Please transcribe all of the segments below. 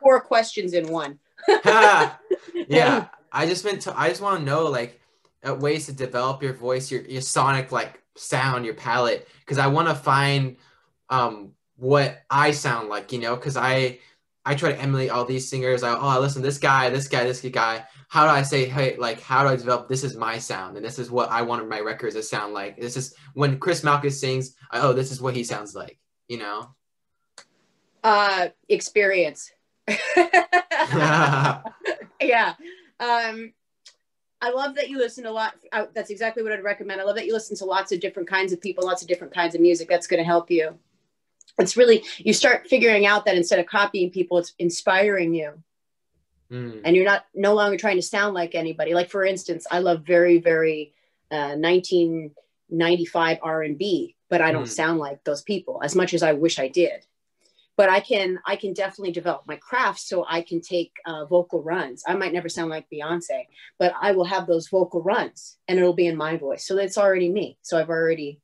4 questions in one. Yeah, I just want to know like ways to develop your voice, your sonic like sound, your palette, because I want to find what I sound like, you know, because I try to emulate all these singers. I listen to this guy. How do I say, hey, like, how do I develop, this is my sound, and this is what I want my records to sound like. This is when Chris Malkus sings, this is what he sounds like, you know? Experience. Yeah. I love that you listen to a lot. That's exactly what I'd recommend. I love that you listen to lots of different kinds of people, lots of different kinds of music. That's going to help you. It's really, you start figuring out that instead of copying people, it's inspiring you. And you're no longer trying to sound like anybody. Like, for instance, I love very, very 1995 R&B, but I don't sound like those people as much as I wish I did. But I can definitely develop my craft so I can take vocal runs. I might never sound like Beyonce, but I will have those vocal runs and it'll be in my voice. So it's already me. So I've already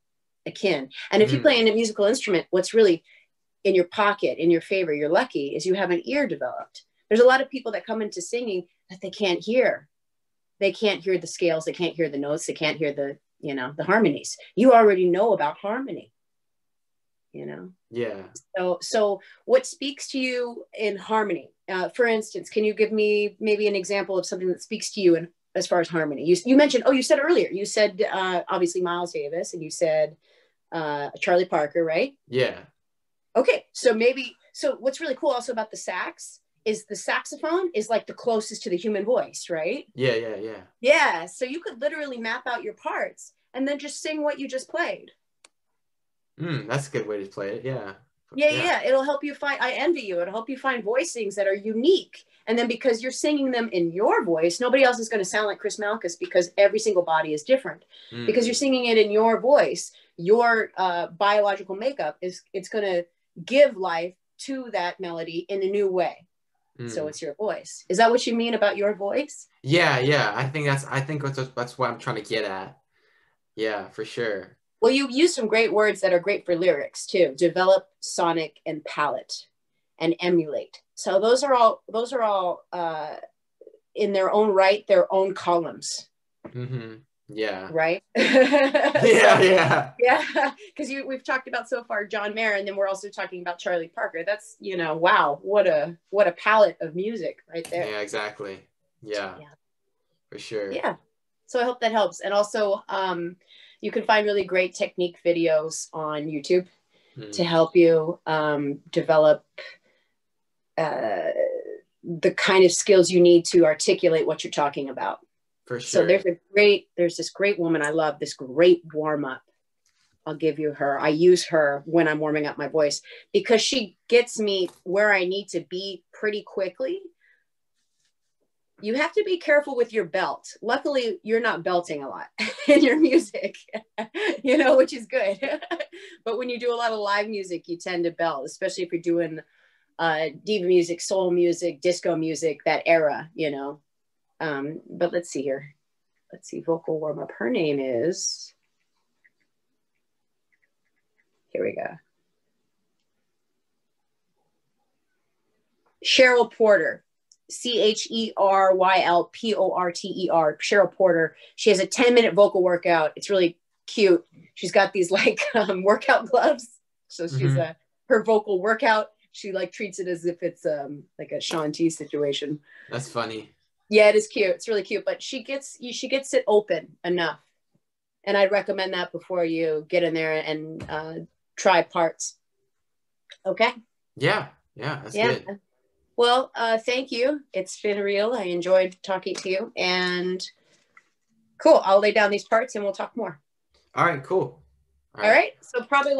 akin. And if you play a musical instrument, what's really in your pocket, in your favor, you're lucky, is you have an ear developed. There's a lot of people that come into singing that they can't hear. They can't hear the scales. They can't hear the notes. They can't hear the, you know, the harmonies. You already know about harmony. You know? Yeah. So what speaks to you in harmony? For instance, can you give me maybe an example of something that speaks to you as far as harmony? You mentioned, you said earlier, you said obviously Miles Davis, and you said Charlie Parker, right? Yeah. Okay, so what's really cool also about the sax is the saxophone is like the closest to the human voice, right? Yeah, so you could literally map out your parts and then just sing what you just played. That's a good way to play it. Yeah. It'll help you find, I envy you. It'll help you find voicings that are unique. And then because you're singing them in your voice, nobody else is going to sound like Chris Malkus because every single body is different. Because you're singing it in your voice, your biological makeup it's going to give life to that melody in a new way. So it's your voice. Is that what you mean about your voice? Yeah. I think that's what I'm trying to get at. Yeah, for sure. Well, you use some great words that are great for lyrics too. Develop, sonic, and palette, and emulate. So those are all in their own right, their own columns. Yeah. Right. Yeah. Because we've talked about so far John Mayer, and then we're also talking about Charlie Parker. That's, you know, wow, what a palette of music right there. Yeah, exactly. Yeah. For sure. Yeah. So I hope that helps. And also, you can find really great technique videos on YouTube to help you develop the kind of skills you need to articulate what you're talking about. For sure. So there's this great woman I love, this great warm up. I'll give you her. I use her when I'm warming up my voice because she gets me where I need to be pretty quickly. You have to be careful with your belt. Luckily, you're not belting a lot in your music, you know, which is good. But when you do a lot of live music, you tend to belt, especially if you're doing diva music, soul music, disco music, that era, you know. But let's see here. Let's see, vocal warm up. Her name is, here we go. Cheryl Porter. CHERYLPORTER, Cheryl Porter. She has a 10-minute vocal workout. It's really cute. She's got these like workout gloves. So she's her vocal workout. She like treats it as if it's like a Shaun T situation. That's funny. Yeah, it is cute. It's really cute, but she gets it open enough. And I'd recommend that before you get in there and try parts. Okay. Yeah. That's good. Well, thank you. It's been real. I enjoyed talking to you, and cool. I'll lay down these parts and we'll talk more. All right, cool. All right. So probably